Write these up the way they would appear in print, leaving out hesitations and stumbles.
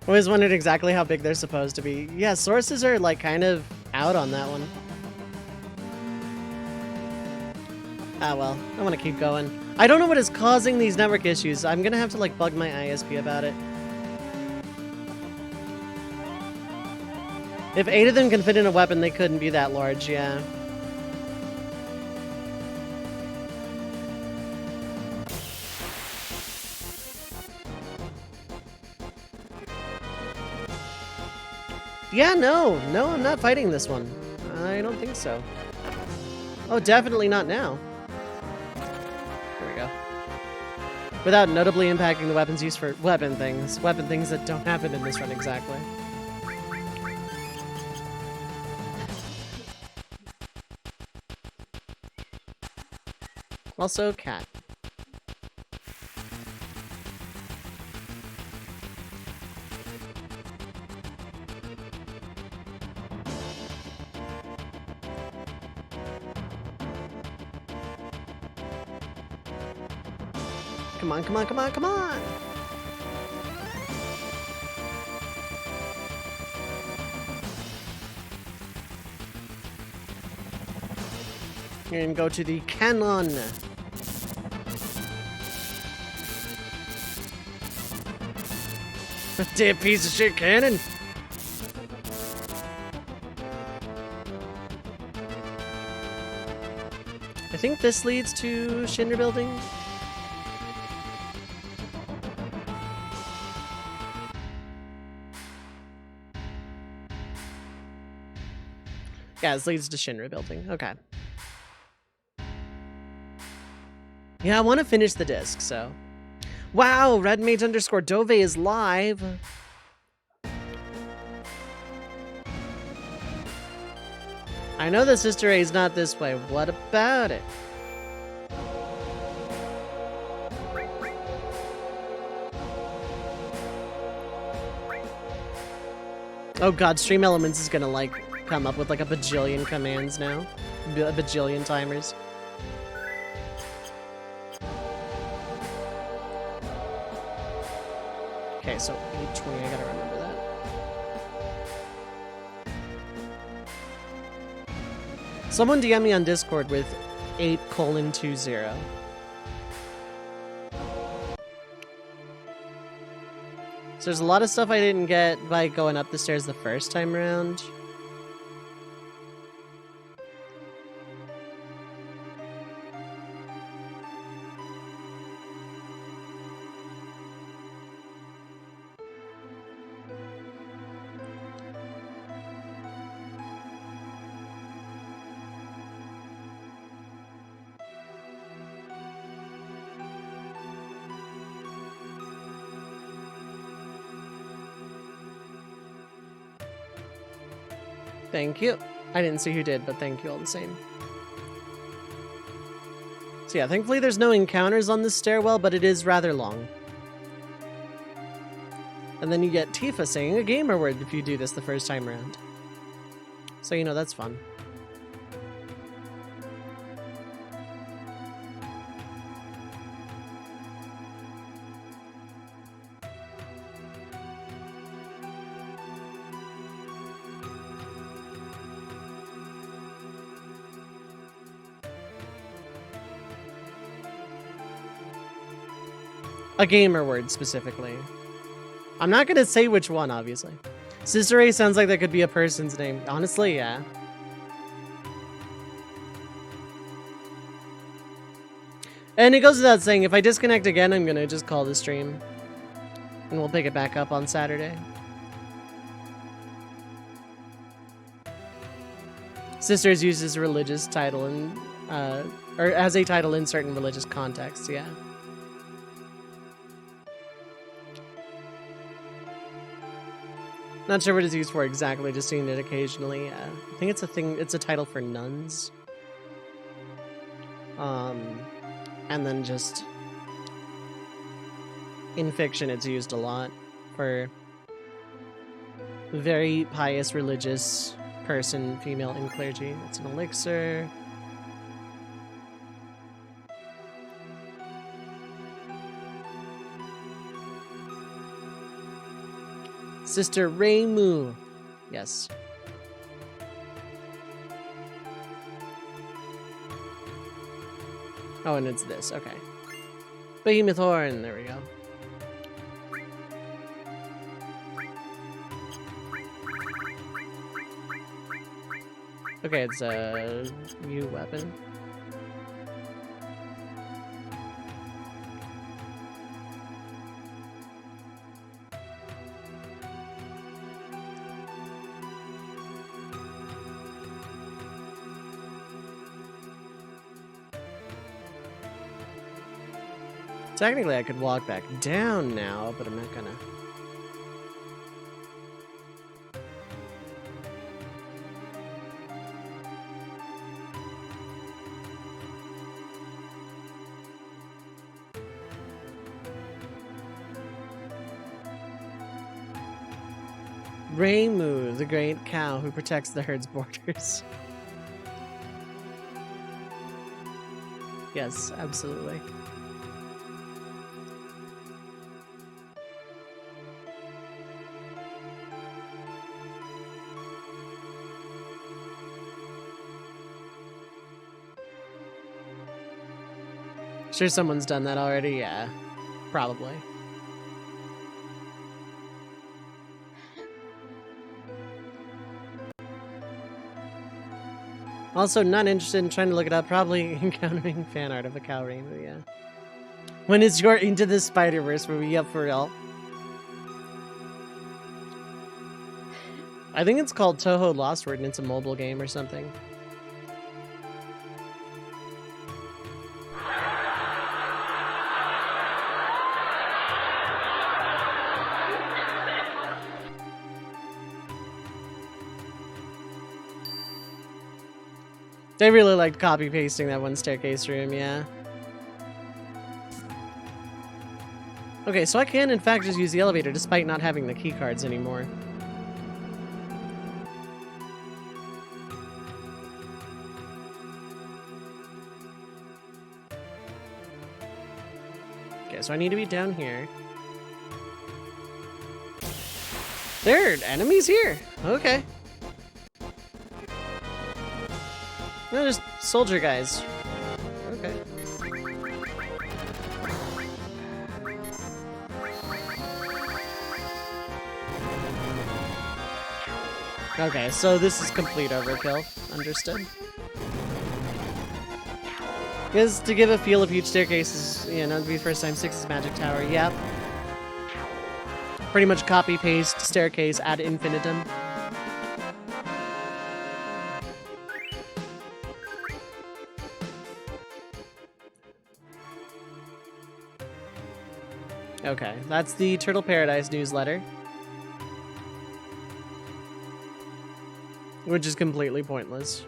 Always wondered exactly how big they're supposed to be. Yeah, sources are like kind of out on that one. Ah well, I want to keep going. I don't know what is causing these network issues. I'm gonna have to like bug my ISP about it. If 8 of them can fit in a weapon, they couldn't be that large, yeah. Yeah, no, I'm not fighting this one. I don't think so. Oh, definitely not now. There we go. Without notably impacting the weapons used for weapon things that don't happen in this run exactly. Also, cat. Come on, come on, come on, come on! And go to the cannon. Damn piece of shit cannon! I think this leads to Shinra Building. Yeah, this leads to Shinra Building. Okay. Yeah, I want to finish the disc, so. Wow, Redmage _ Dove is live. I know the Sister A is not this way. What about it? Oh god, Stream Elements is gonna like come up with like a bajillion commands now. A bajillion timers. Okay, so 820, I gotta remember that. Someone DM me on Discord with 8:20. So there's a lot of stuff I didn't get by going up the stairs the first time around. Thank you. I didn't see who did, but thank you all the same. So yeah, thankfully there's no encounters on this stairwell, but it is rather long. And then you get Tifa saying a gamer word if you do this the first time around. So you know that's fun. A gamer word, specifically. I'm not gonna say which one, obviously. Sister A sounds like that could be a person's name. Honestly, yeah. And it goes without saying, if I disconnect again, I'm gonna just call the stream. And we'll pick it back up on Saturday. Sisters uses a religious title in, or as a title in certain religious contexts, yeah. Not sure what it's used for exactly, just seen it occasionally. I think it's a thing, it's a title for nuns. And then just in fiction, it's used a lot for very pious religious person, female in clergy. It's an elixir. Sister Reimu. Yes. Oh, and it's this. Okay. Behemoth Horn. There we go. Okay, it's a new weapon. Technically, I could walk back down now, but I'm not gonna. Reimu, the great cow who protects the herd's borders. Yes, absolutely. Sure someone's done that already? Yeah, probably. Also, not interested in trying to look it up. Probably encountering fan art of a cow rainbow, yeah. When is your Into the Spider-Verse? Were we up for real? I think it's called Toho Lost Word and it's a mobile game or something. They really liked copy-pasting that one staircase room, yeah. Okay, so I can in fact just use the elevator despite not having the key cards anymore. Okay, so I need to be down here. There are enemies here. Okay. No, just soldier guys. Okay. Okay, so this is complete overkill. Understood. Because to give a feel of each staircase is, you know, to be first time 6's magic tower. Yep. Pretty much copy-paste staircase ad infinitum. Okay, that's the Turtle Paradise newsletter. Which is completely pointless.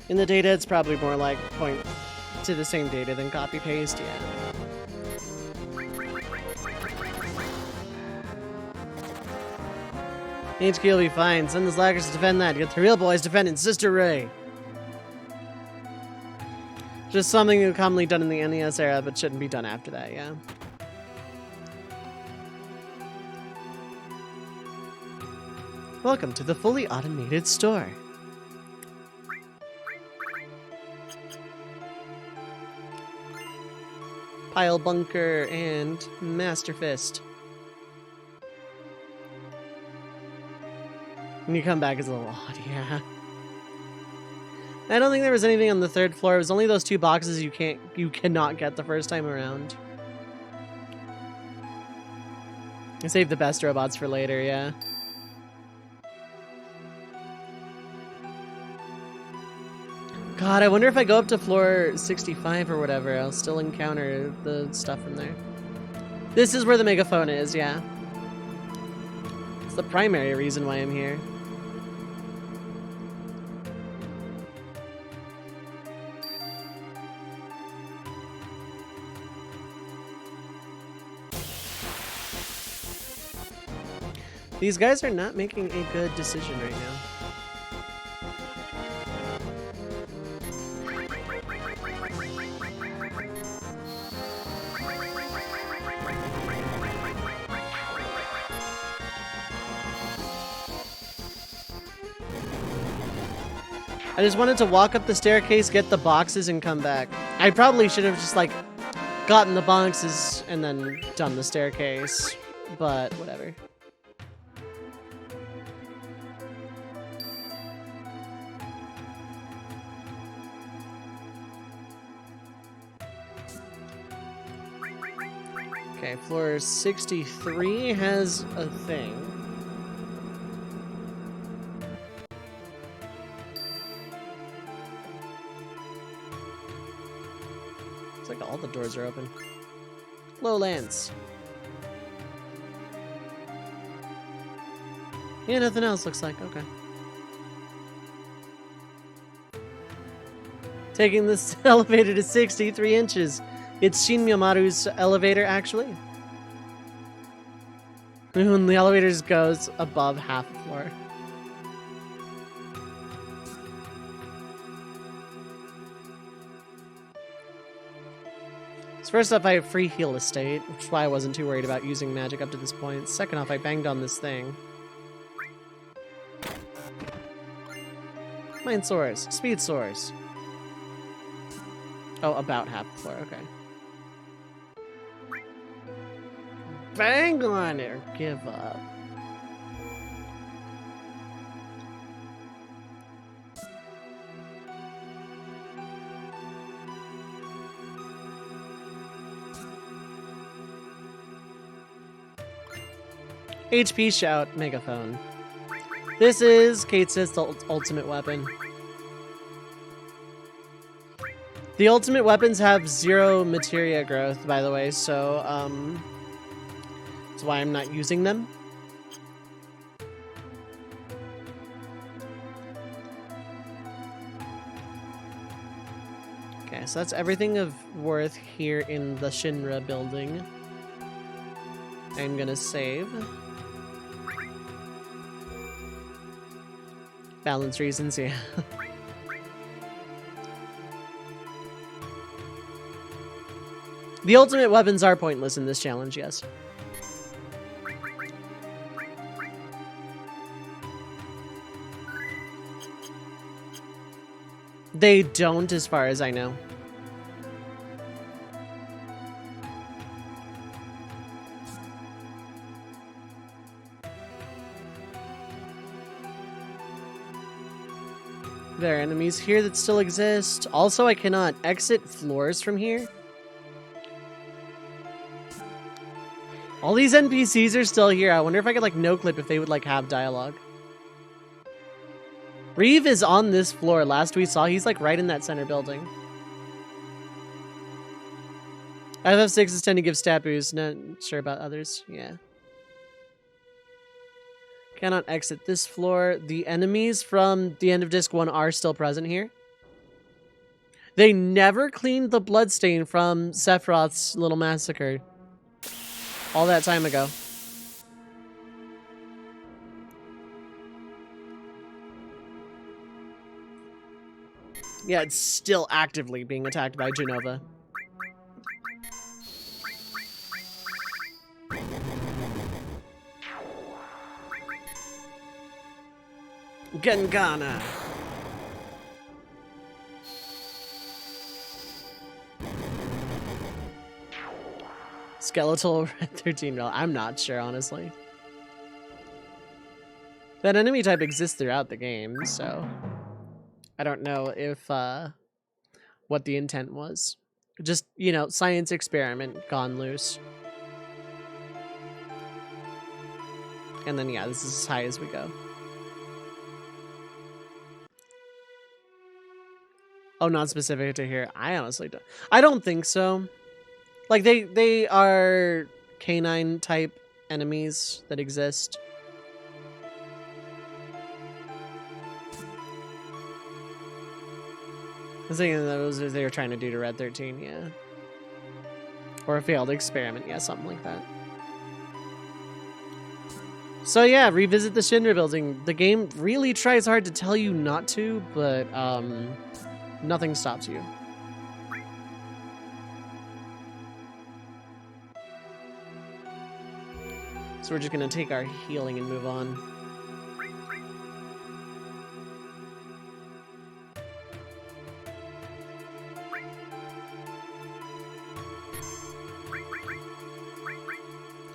In the data, it's probably more like point to the same data than copy-paste, yeah. HQ will be fine. Send the slackers to defend that. Get the real boys defending Sister Ray. Just something commonly done in the NES era, but shouldn't be done after that, yeah. Welcome to the fully automated store. Pile Bunker and Master Fist. When you come back, it's a little odd, yeah. I don't think there was anything on the third floor. It was only those two boxes you cannot get the first time around. I saved the best robots for later, yeah. God, I wonder if I go up to floor 65 or whatever, I'll still encounter the stuff from there. This is where the megaphone is, yeah. It's the primary reason why I'm here. These guys are not making a good decision right now. I just wanted to walk up the staircase, get the boxes, and come back. I probably should have just, like, gotten the boxes and then done the staircase, but whatever. Okay, floor 63 has a thing. It's like all the doors are open. Lowlands. Yeah, nothing else looks like. Okay. Taking this elevator to 63 inches. It's Shin Myomaru's elevator, actually. When the elevator goes above half the floor. So first off, I have free heal estate, which is why I wasn't too worried about using magic up to this point. Second off, I banged on this thing. Mind soars. Speed soars. Oh, about half the floor. Okay. Bang on it or give up. HP shout, megaphone. This is Kate's ultimate weapon. The ultimate weapons have 0 materia growth, by the way, so that's why I'm not using them. Okay, so that's everything of worth here in the Shinra building. I'm gonna save. Balance reasons, yeah. The ultimate weapons are pointless in this challenge, yes. They don't, as far as I know. There are enemies here that still exist. Also, I cannot exit floors from here. All these NPCs are still here. I wonder if I could, like, no-clip if they would, like, have dialogue. Reeve is on this floor. Last we saw, he's, like, right in that center building. FF6s tend to give stat boosts. Not sure about others. Yeah. Cannot exit this floor. The enemies from the end of Disc 1 are still present here. They never cleaned the bloodstain from Sephiroth's little massacre. All that time ago. Yeah, it's still actively being attacked by Genova. Gengana. Skeletal Red 13 roll. I'm not sure, honestly. That enemy type exists throughout the game, so I don't know if what the intent was. Just, you know, science experiment gone loose. And then, yeah, this is as high as we go. Oh, not specific to here. I honestly don't. I don't think so. Like, they are canine type enemies that exist. I was thinking that was what they were trying to do to Red 13, yeah. Or a failed experiment, yeah, something like that. So yeah, revisit the Shinra building. The game really tries hard to tell you not to, but nothing stops you. So we're just gonna take our healing and move on.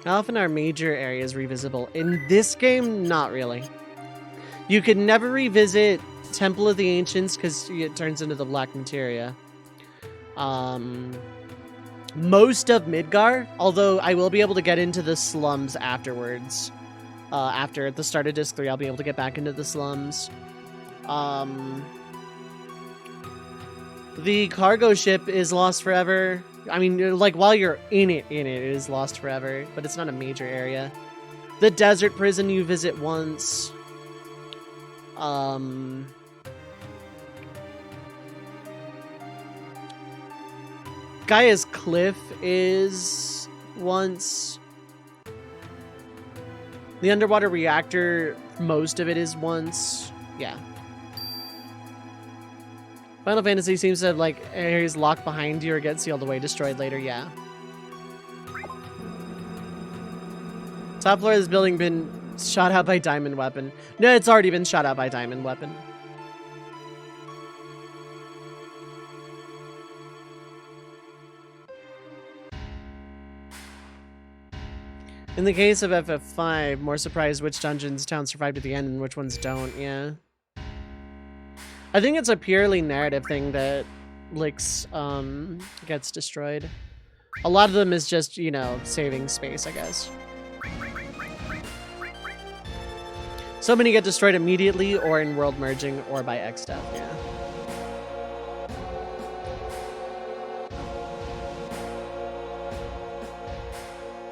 How often are major areas revisitable? In this game, not really. You could never revisit Temple of the Ancients because it turns into the Black Materia. Most of Midgar, although I will be able to get into the slums afterwards. After at the start of Disc 3, I'll be able to get back into the slums. The cargo ship is lost forever. I mean, like, while you're in it is lost forever, but it's not a major area. The desert prison you visit once. Gaia's Cliff is once. The underwater reactor, most of it is once. Yeah. Final Fantasy seems to have, like, areas locked behind you or get sealed away, destroyed later, yeah. Top floor of this building been shot out by Diamond Weapon. No, it's already been shot out by Diamond Weapon. In the case of FF5, more surprised which dungeons towns survived at the end and which ones don't, yeah. I think it's a purely narrative thing that Lix gets destroyed. A lot of them is just, you know, saving space, I guess. So many get destroyed immediately or in world merging or by X death, yeah.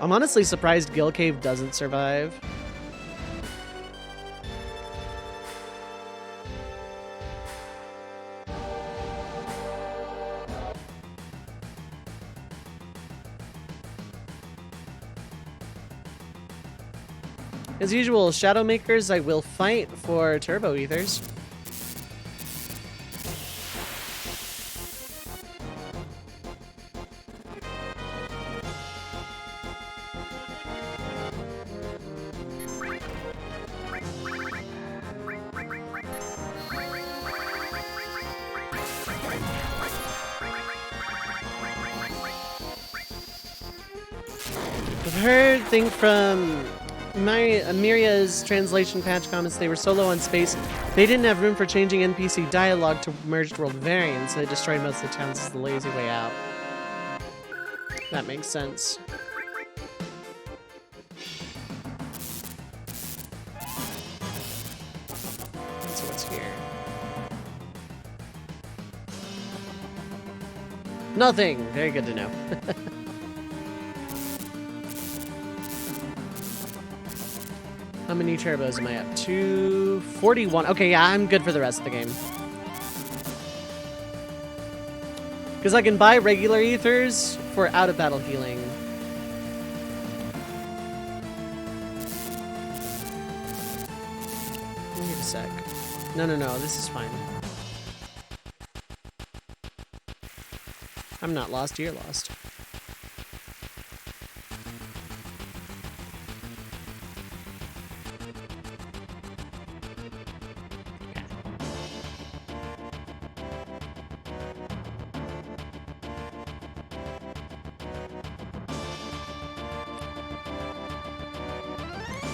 I'm honestly surprised Gill Cave doesn't survive. As usual, Shadowmakers, I will fight for Turbo Ethers. I've heard things from Miria's translation patch comments. They were so low on space, they didn't have room for changing NPC dialogue to merged world variants, so they destroyed most of the towns as the lazy way out. That makes sense. So what's here? Nothing! Very good to know. How many turbos am I up to? 41. Okay, yeah, I'm good for the rest of the game. Because I can buy regular ethers for out-of-battle healing. Wait a sec. No, this is fine. I'm not lost, you're lost.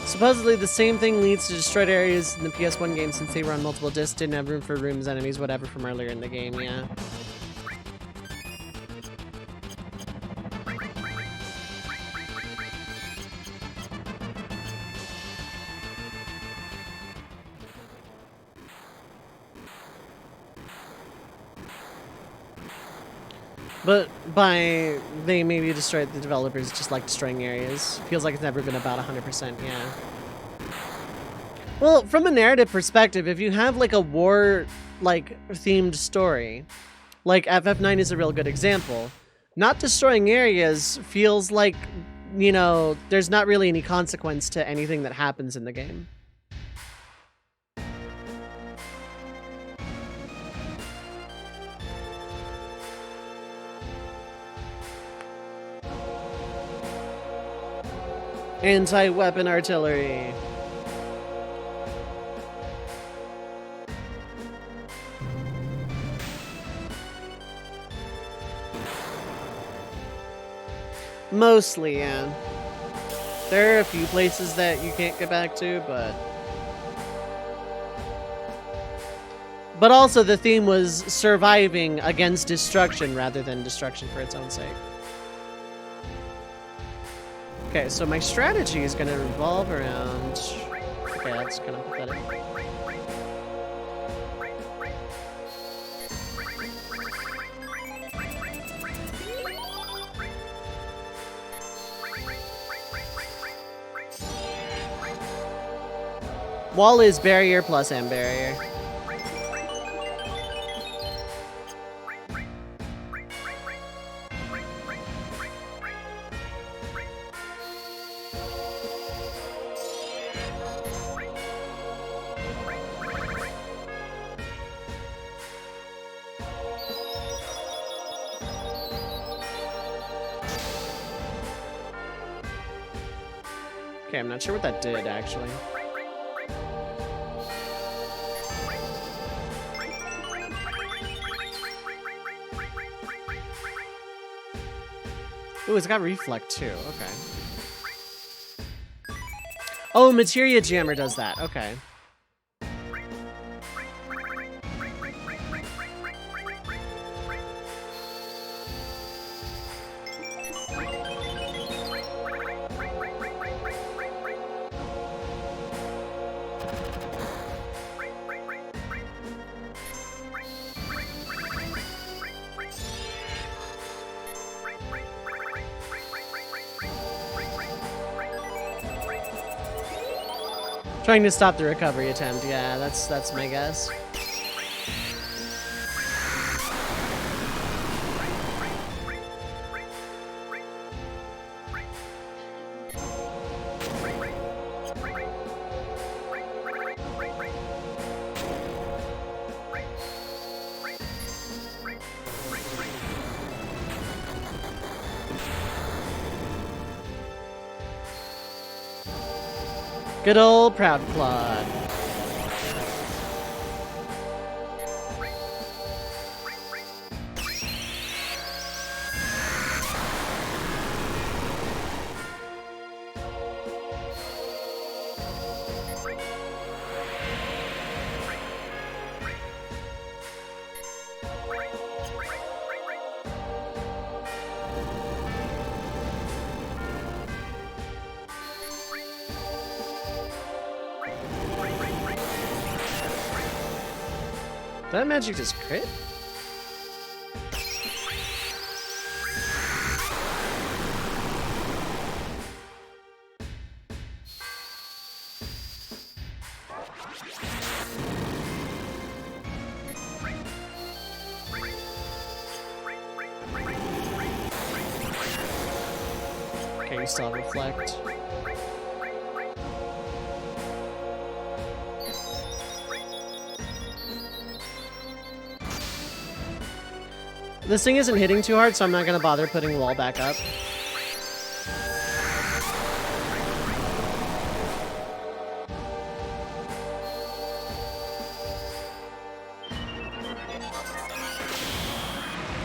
Supposedly the same thing leads to destroyed areas in the PS1 game since they were on multiple discs, didn't have room for rooms, enemies, whatever from earlier in the game, yeah. But by they maybe destroyed, the developers just like destroying areas. Feels like it's never been about 100%, yeah. Well, from a narrative perspective, if you have like a war like themed story, like FF9 is a real good example, not destroying areas feels like, you know, there's not really any consequence to anything that happens in the game. Anti-weapon artillery. Mostly, yeah. There are a few places that you can't get back to, but also the theme was surviving against destruction rather than destruction for its own sake. Okay, so my strategy is going to revolve around... Okay, that's kind of pathetic. Wall is barrier plus M barrier. Okay, I'm not sure what that did, actually. Ooh, it's got reflect, too. Okay. Oh, Materia Jammer does that. Okay. Trying to stop the recovery attempt. Yeah, that's my guess. Good old Proud Claude. That magic just crit? Okay, you still have reflect. This thing isn't hitting too hard, so I'm not gonna bother putting the wall back up.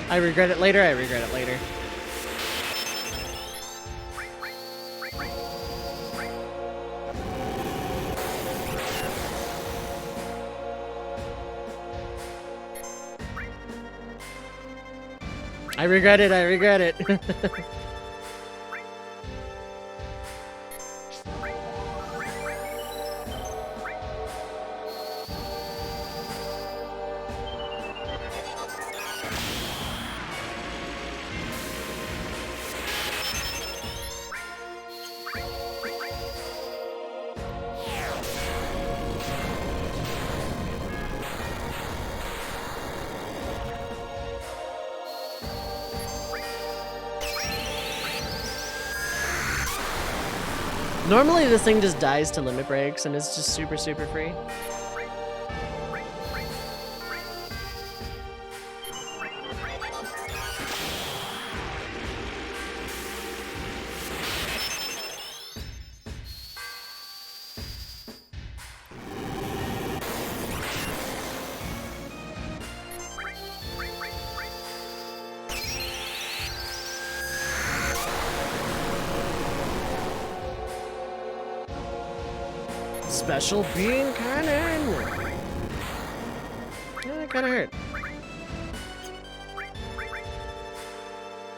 I regret it later, I regret it later. I regret it, I regret it. Normally this thing just dies to limit breaks and is just super, super free. Special beam cannon! Yeah, that kinda hurt.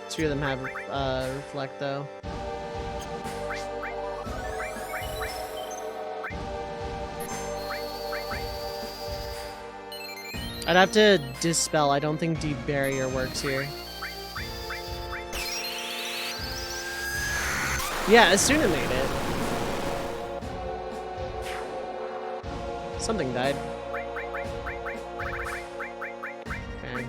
Two of them have reflect though. I'd have to dispel. I don't think deep barrier works here. Yeah, Asuna made it. Something died. Okay.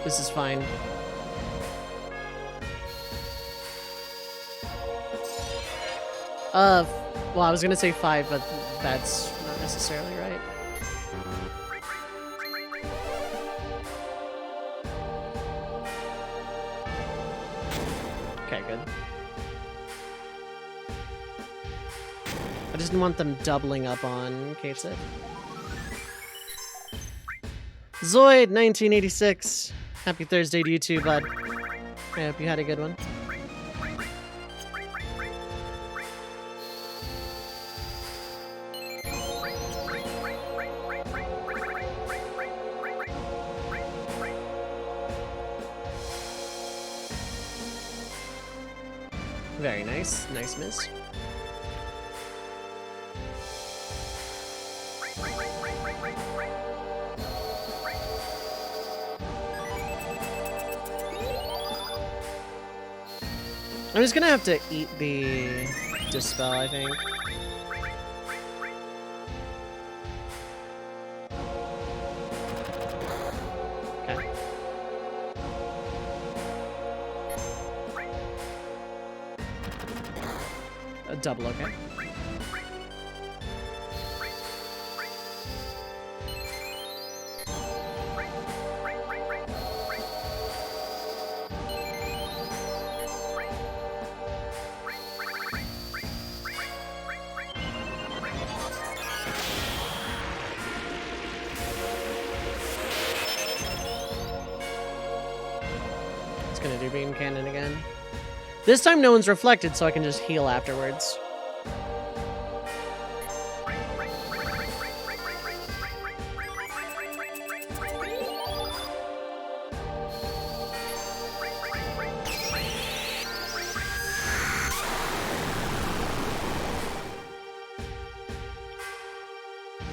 This is fine. Well, I was gonna say 5, but that's not necessarily right. Okay, good. I just didn't want them doubling up on Case It. Zoid 1986. Happy Thursday to you too, bud. I hope you had a good one. Very nice. Nice miss. I'm just gonna have to eat the dispel, I think. Okay. A double, okay. Gonna do beam cannon again. This time no one's reflected, so I can just heal afterwards.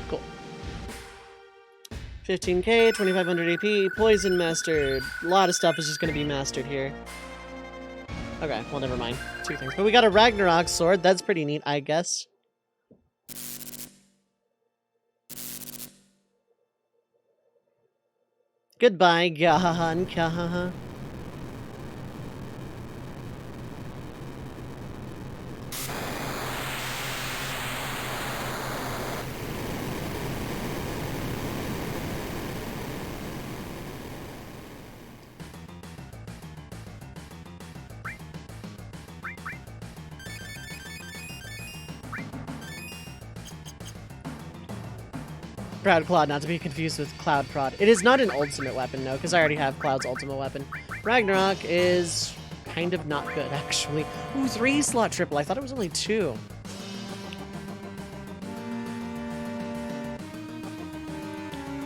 Cool. 15k, 2500 AP, poison mastered. A lot of stuff is just going to be mastered here. Okay, well, never mind. 2 things. But we got a Ragnarok sword. That's pretty neat, I guess. Goodbye, Gahan Kahaha. Proud Claude, not to be confused with Cloud Prod. It is not an ultimate weapon, no, because I already have Cloud's ultimate weapon. Ragnarok is kind of not good, actually. Ooh, 3-slot triple. I thought it was only 2.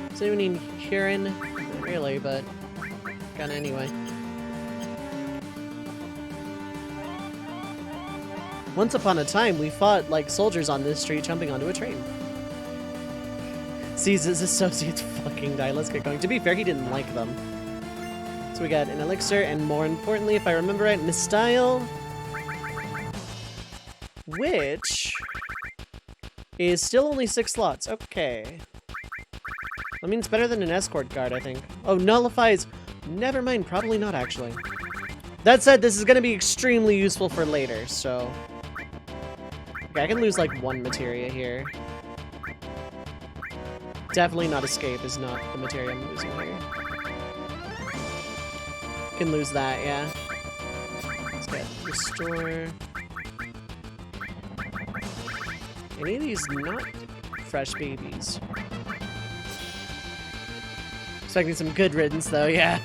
Does anyone need Kieran? Not really, but kinda anyway. Once upon a time, we fought like soldiers on this street jumping onto a train. Sees his associates fucking die. Let's get going. To be fair, he didn't like them. So we got an elixir, and more importantly, if I remember right, Mistyle, which is still only 6 slots. Okay. I mean, it's better than an escort guard, I think. Oh, nullifies. Never mind. Probably not, actually. That said, this is going to be extremely useful for later, so... Okay, I can lose, like, 1 materia here. Definitely not escape is not the materia I'm losing here. can lose that, yeah. Let's get restore. Any of these not fresh babies. Expecting some good riddance though, yeah.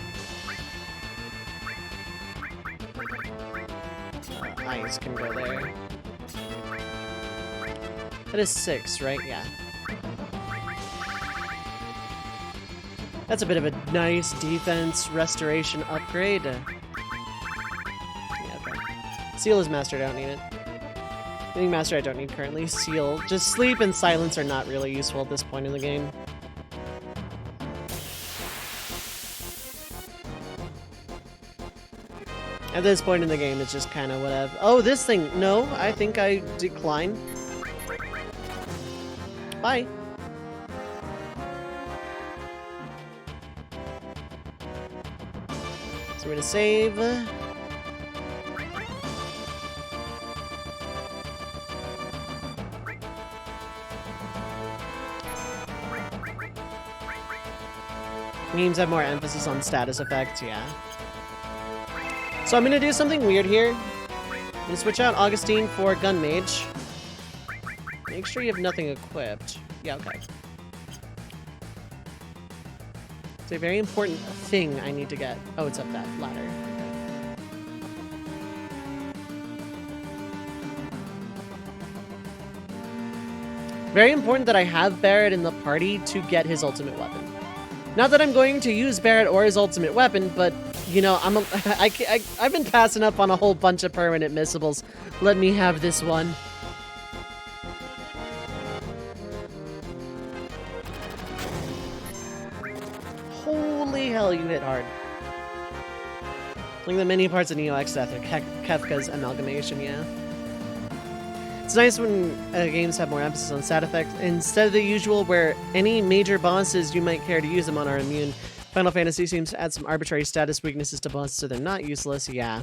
Ice can go there. That is 6, right? Yeah. That's a bit of a nice defense restoration upgrade. Yeah, okay. Seal is mastered, I don't need it. Being master I don't need currently. Seal. Just sleep and silence are not really useful at this point in the game. At this point in the game, it's just kind of whatever. Oh, this thing! No, I think I decline. Bye. So we're gonna save. Games have more emphasis on status effects, yeah. So I'm gonna do something weird here. I'm gonna switch out Augustine for Gun Mage. Make sure you have nothing equipped. Yeah, okay. It's a very important thing I need to get. Oh, it's up that ladder. Very important that I have Barret in the party to get his ultimate weapon. Not that I'm going to use Barret or his ultimate weapon, but, you know, I've been passing up on a whole bunch of permanent missables. Let me have this one. Holy hell, you hit hard. Like the many parts of Neo Exotic, Kefka's amalgamation, yeah. It's nice when games have more emphasis on stat effects instead of the usual where any major bosses you might care to use them on are immune. Final Fantasy seems to add some arbitrary status weaknesses to bosses so they're not useless, yeah.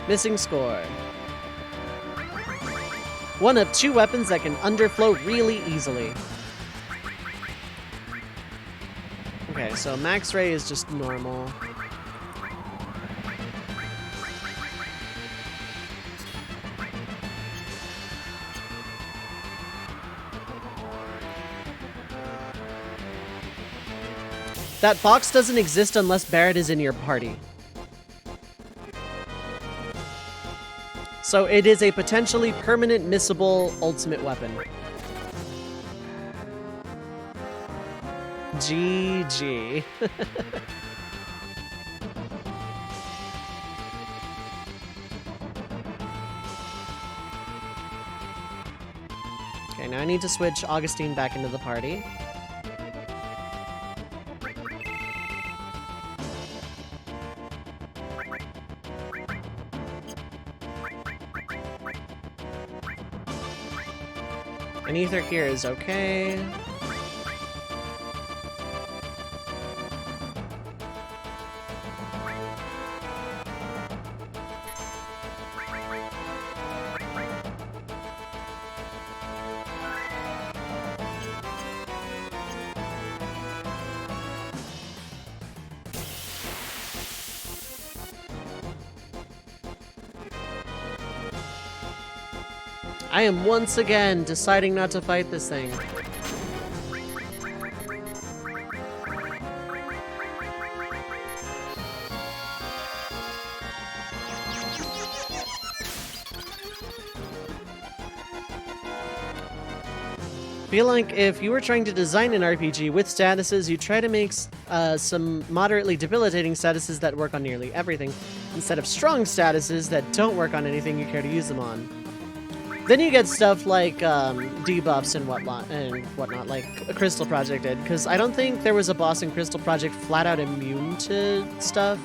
Missing score. One of 2 weapons that can underflow really easily. Okay, so Max Ray is just normal. That box doesn't exist unless Barret is in your party. So it is a potentially permanent missable ultimate weapon. GG. Okay, now I need to switch Augustine back into the party. And Ether here is okay. I am once again deciding not to fight this thing. Feel like if you were trying to design an RPG with statuses, you try to make some moderately debilitating statuses that work on nearly everything, instead of strong statuses that don't work on anything you care to use them on. Then you get stuff like debuffs and whatnot, like Crystal Project did, because I don't think there was a boss in Crystal Project flat out immune to stuff.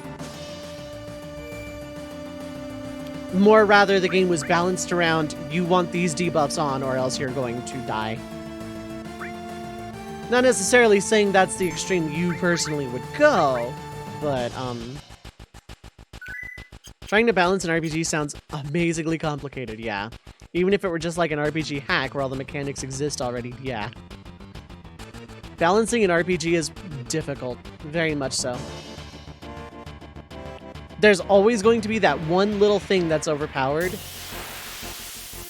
More rather, the game was balanced around, you want these debuffs on or else you're going to die. Not necessarily saying that's the extreme you personally would go, But, trying to balance an RPG sounds amazingly complicated, yeah. Even if it were just like an RPG hack where all the mechanics exist already, yeah. Balancing an RPG is difficult, very much so. There's always going to be that one little thing that's overpowered.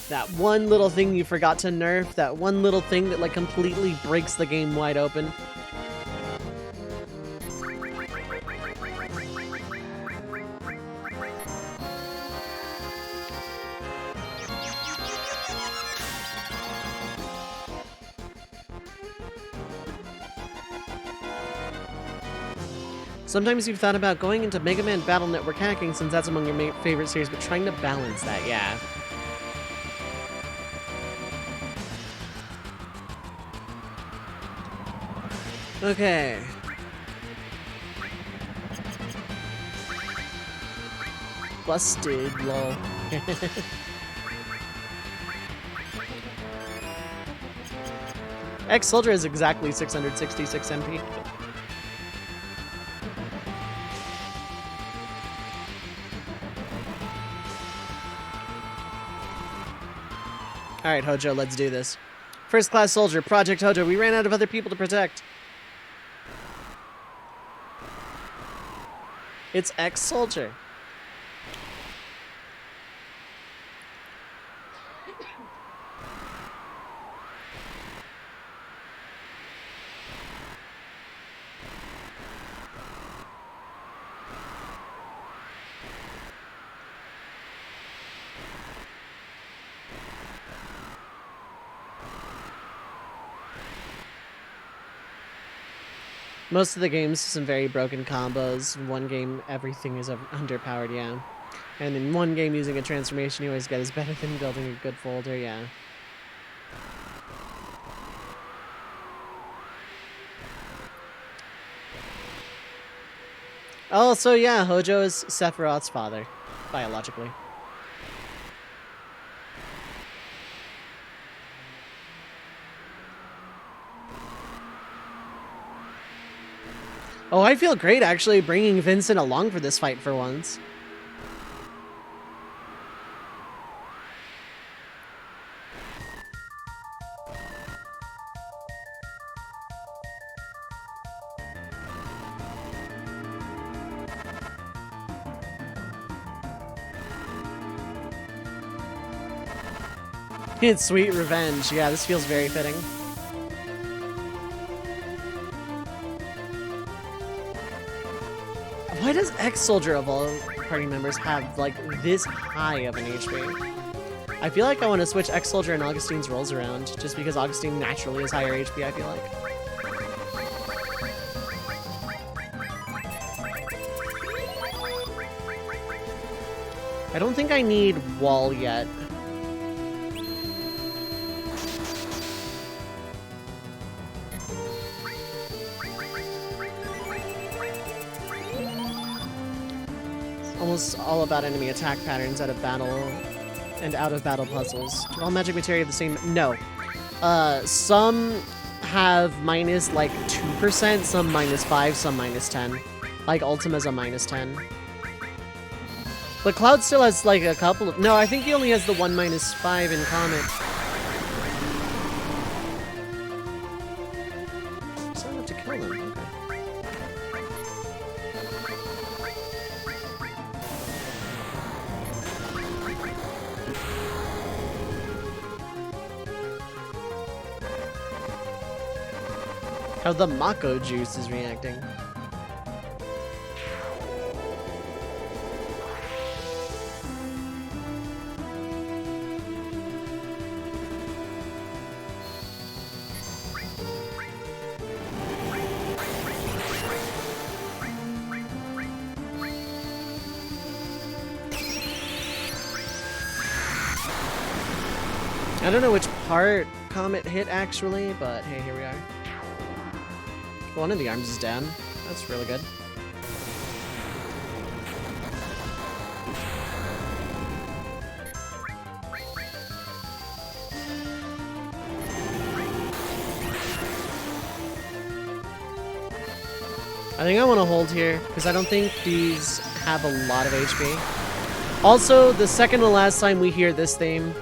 That one little thing you forgot to nerf, that one little thing that like completely breaks the game wide open. Sometimes you've thought about going into Mega Man Battle Network hacking since that's among your favorite series, but trying to balance that, yeah. Okay. Busted, lol. X-Soldier is exactly 666 MP. Alright, Hojo, let's do this. First Class Soldier, Project Hojo. We ran out of other people to protect. It's X-Soldier. Most of the games, some very broken combos. In one game, everything is underpowered, yeah. And in one game, using a transformation you always get is better than building a good folder, yeah. Oh, so yeah, Hojo is Sephiroth's father, biologically. Oh, I feel great actually bringing Vincent along for this fight for once. It's sweet revenge. Yeah, this feels very fitting. Why does X-Soldier of all party members have, like, this high of an HP? I feel like I want to switch X-Soldier and Augustine's roles around, just because Augustine naturally has higher HP, I feel like. I don't think I need Wall yet. Almost all about enemy attack patterns out of battle and out of battle puzzles. All magic materia the same? No. Some have minus like 2%, some minus 5, some minus 10. Like Ultima's a minus 10. But Cloud still has like a couple of... No, I think he only has the 1 minus 5 in Comet. So I have to kill them. Okay. How the Mako juice is reacting. I don't know which part Comet hit actually, but hey, here we are. One of the arms is down. That's really good. I think I want to hold here, because I don't think these have a lot of HP. Also, the second to last time we hear this theme...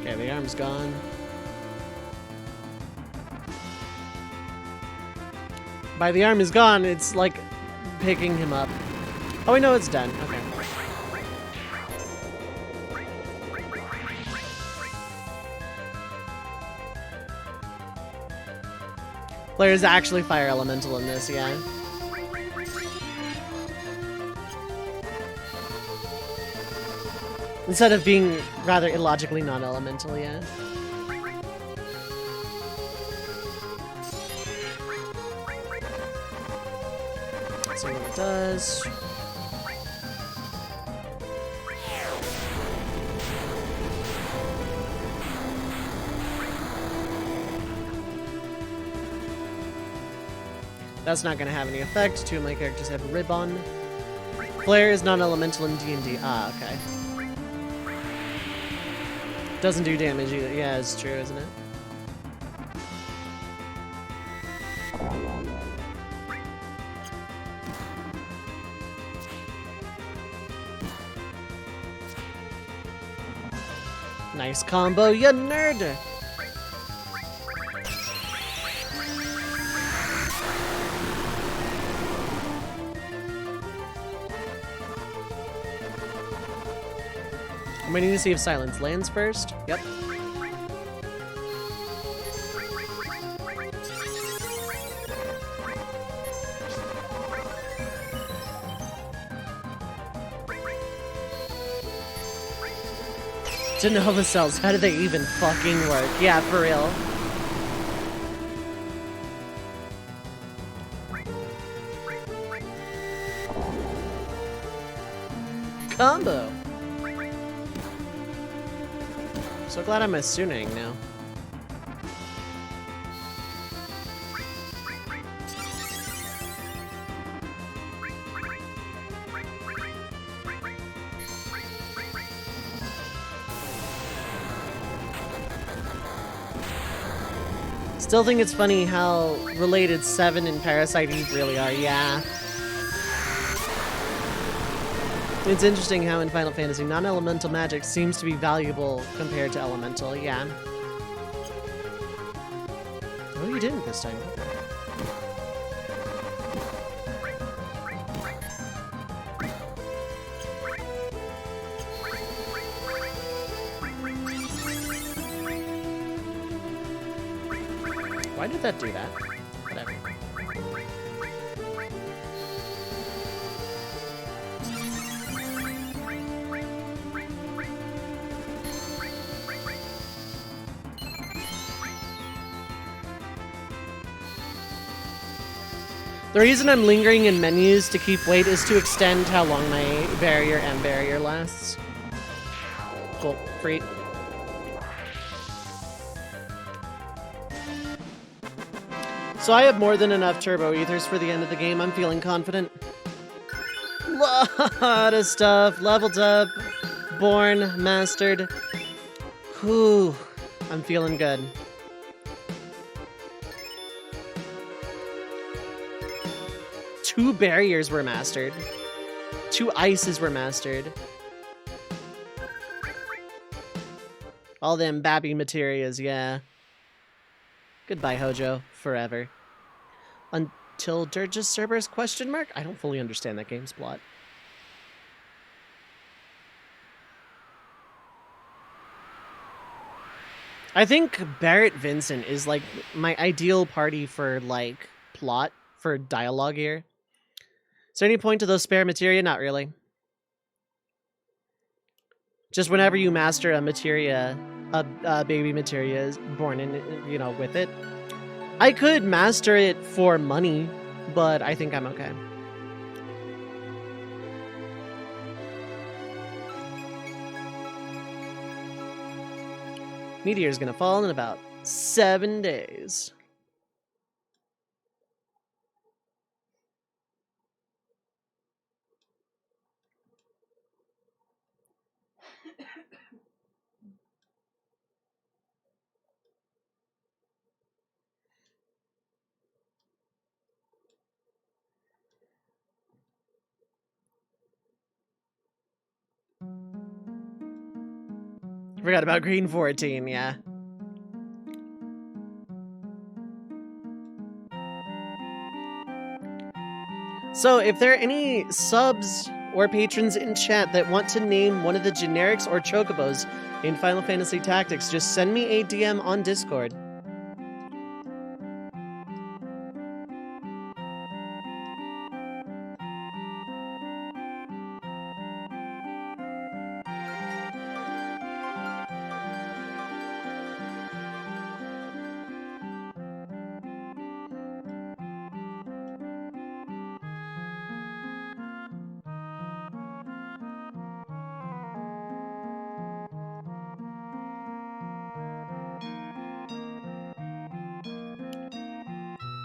Okay, the arm's gone. By the arm is gone, it's like picking him up. Oh, we know it's done. Okay. There's actually fire elemental in this, yeah. Instead of being rather illogically non-elemental, yeah. Let's see what it does. That's not going to have any effect. Two of my characters have a ribbon. Flare is non-elemental in D&D. Ah, okay. Doesn't do damage either. Yeah, it's true, isn't it? Nice combo, you nerd! I'm waiting to see if silence lands first. Yep. De novo cells, how do they even fucking work? Yeah, for real. Combo! So glad I'm a Sunang now. Still think it's funny how related VII and Parasite Eve really are, yeah. It's interesting how in Final Fantasy, non-elemental magic seems to be valuable compared to elemental, yeah. Oh, you didn't this time. Why did that do that? Whatever. The reason I'm lingering in menus to keep weight is to extend how long my barrier and barrier lasts. Cool. Free. So I have more than enough turbo ethers for the end of the game. I'm feeling confident. Lot of stuff. Leveled up. Born. Mastered. Whew. I'm feeling good. Two barriers were mastered. Two ices were mastered. All them babby materias, yeah. Goodbye, Hojo. Forever. Until Dirge's Cerberus, question mark? I don't fully understand that game's plot. I think Barrett Vincent is, like, my ideal party for, like, plot, for dialogue here. Is there any point to those spare materia? Not really. Just whenever you master a materia, a baby materia is born in, you know, with it. I could master it for money, but I think I'm okay. Meteor's gonna fall in about 7 days. Forgot about Green 14, yeah. So, if there are any subs or patrons in chat that want to name one of the generics or chocobos in Final Fantasy Tactics, just send me a DM on Discord.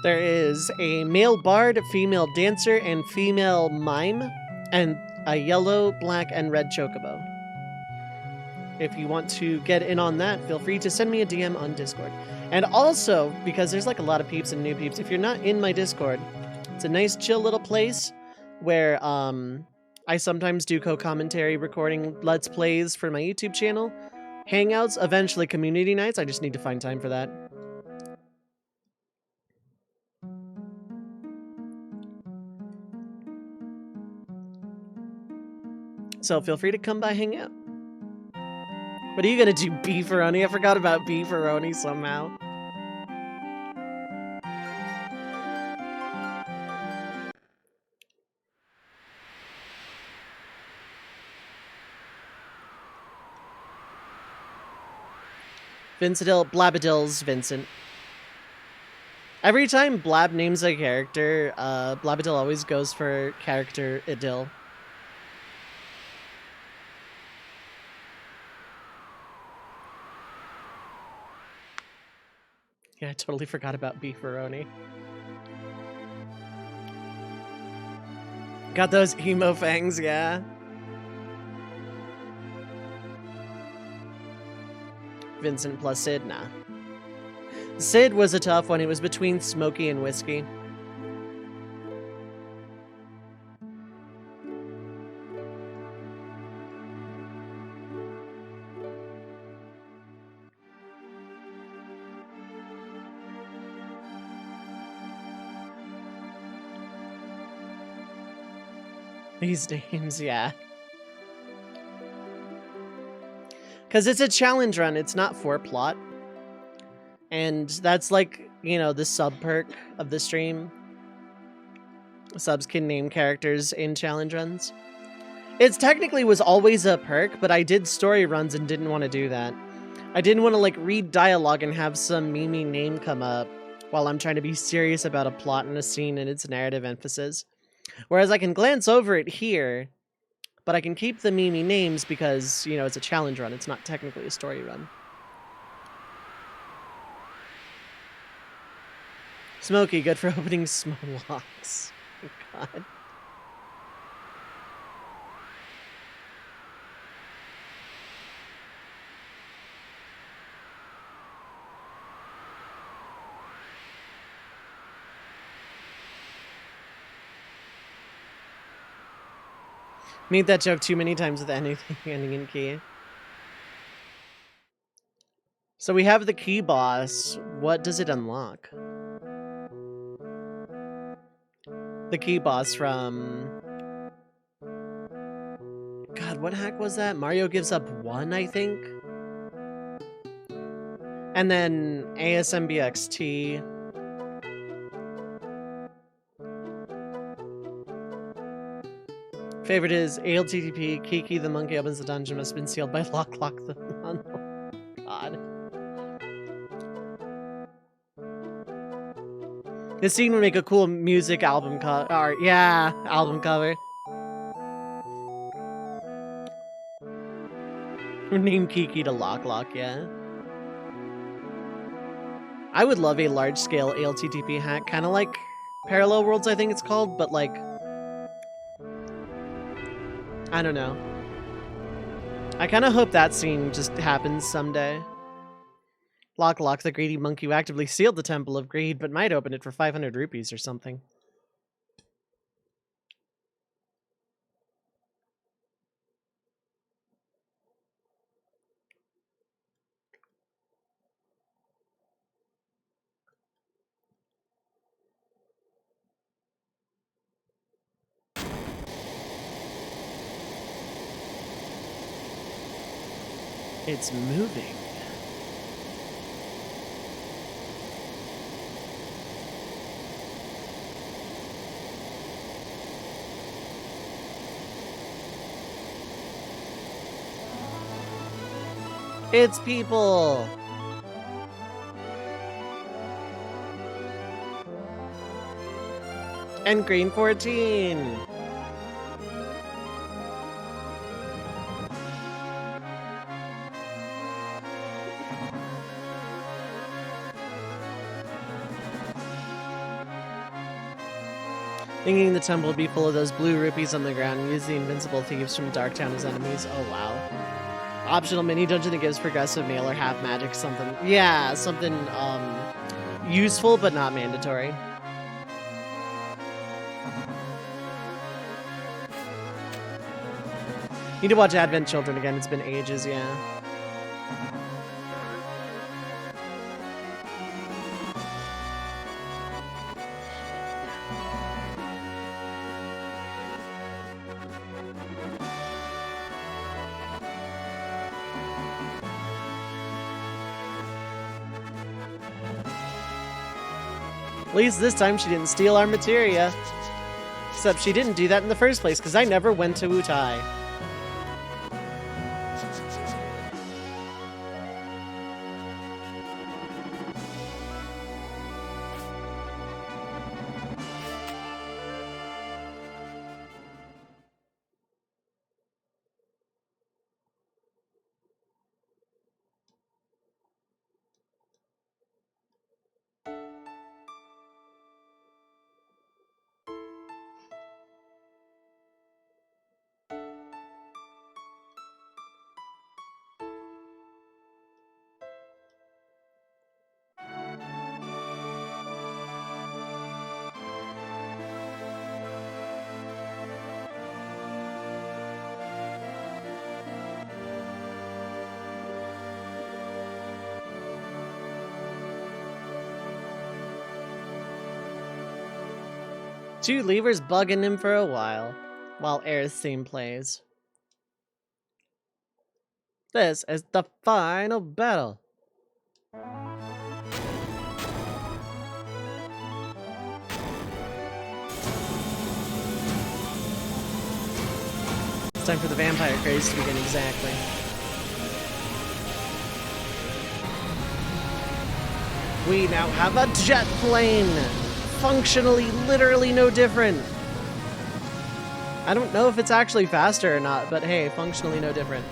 There is a male bard, female dancer, and female mime, and a yellow, black, and red chocobo. If you want to get in on that, feel free to send me a DM on Discord. And also, because there's like a lot of peeps and new peeps, if you're not in my Discord, it's a nice chill little place where I sometimes do co-commentary recording Let's Plays for my YouTube channel, hangouts, eventually community nights. I just need to find time for that. So feel free to come by, hang out. What are you gonna do, Beefaroni? I forgot about Beefaroni somehow. Vincentill, Blabadil's Vincent. Every time Blab names a character, Blabadil always goes for character Idyll. Yeah, I totally forgot about Beefaroni. Got those emo fangs, yeah. Vincent plus Sid, nah. Sid was a tough one. It was between Smokey and Whiskey. These names, yeah. Because it's a challenge run, it's not for plot. And that's like, you know, the sub perk of the stream. Subs can name characters in challenge runs. It technically was always a perk, but I did story runs and didn't want to do that. I didn't want to like read dialogue and have some Mimi name come up while I'm trying to be serious about a plot and a scene and its narrative emphasis. Whereas I can glance over it here, but I can keep the Mimi names because, you know, it's a challenge run. It's not technically a story run. Smokey, good for opening small locks. Oh, God. Made that joke too many times with anything ending in key. So we have the key boss. What does it unlock? The key boss from... God, what hack was that? Mario gives up 1, I think? And then ASMBXT. Favorite is ALTTP, Kiki the monkey opens the dungeon, must have been sealed by Lock the oh, God. This scene would make a cool music album cover. Yeah, album cover. Name Kiki to Lock, yeah. I would love a large-scale ALTTP hack, kind of like Parallel Worlds, I think it's called, but like, I don't know. I kind of hope that scene just happens someday. Lock, the greedy monk who actively sealed the Temple of Greed, but might open it for 500 rupees or something. It's moving. It's people! And Green 14! Thinking the temple would be full of those blue rupees on the ground and use the invincible thieves from Darktown as enemies. Oh, wow. Optional mini dungeon that gives progressive mail or half magic, something. Yeah, something, useful but not mandatory. Need to watch Advent Children again, it's been ages, yeah. At least this time she didn't steal our materia. Except she didn't do that in the first place, because I never went to Wutai. Two levers bugging him for a while Air's theme plays. This is the final battle. It's time for the vampire craze to begin, exactly. We now have a jet plane! Functionally, literally no different. I don't know if it's actually faster or not, but hey, functionally no different.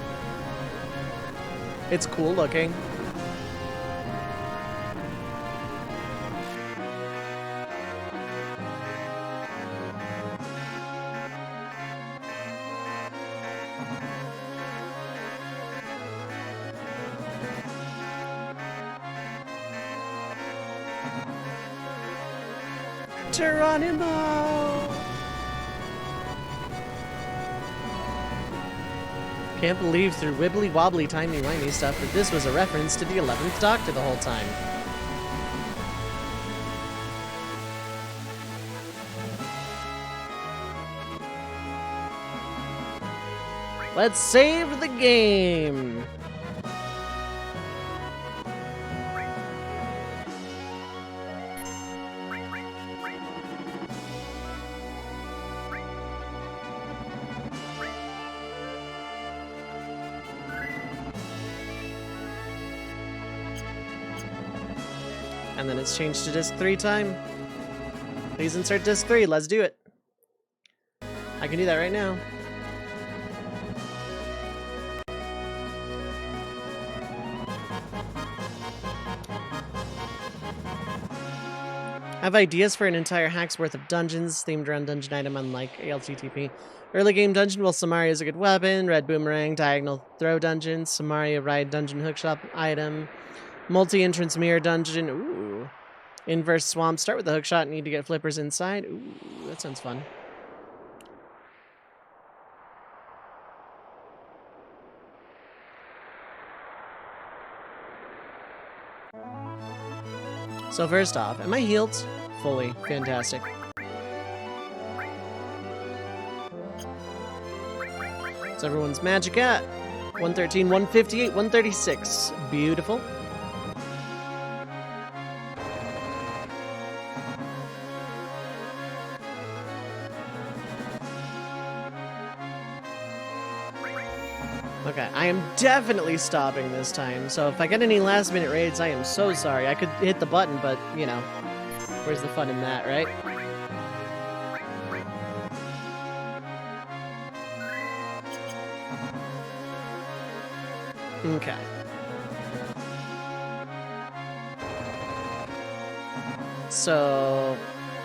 It's cool looking. Geronimo! Can't believe through wibbly wobbly timey wimey stuff that this was a reference to the 11th Doctor the whole time. Let's save the game! And then it's changed to disc 3 time. Please insert disc 3, let's do it. I can do that right now. have ideas for an entire hack's worth of dungeons themed around dungeon item unlike ALTTP. Early game dungeon, well, Samaria is a good weapon. Red boomerang, diagonal throw dungeon. Samaria ride dungeon hookshop item. Multi-entrance mirror dungeon. Ooh. Inverse swamp. Start with the hookshot. Need to get flippers inside. Ooh, that sounds fun. So first off, am I healed? Fully. Fantastic. So everyone's magic at 113, 158, 136. Beautiful. Okay, I am definitely stopping this time, so if I get any last-minute raids, I am so sorry. I could hit the button, but, you know, where's the fun in that, right? Okay. So,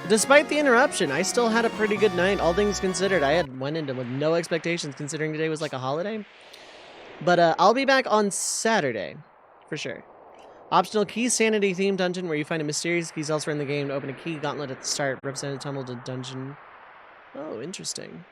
despite the interruption, I still had a pretty good night, all things considered. I went into with no expectations, considering today was like a holiday. But I'll be back on Saturday, for sure. Optional key sanity themed dungeon where you find a mysterious keys elsewhere in the game to open a key gauntlet at the start. Representative tunnel to dungeon. Oh, interesting.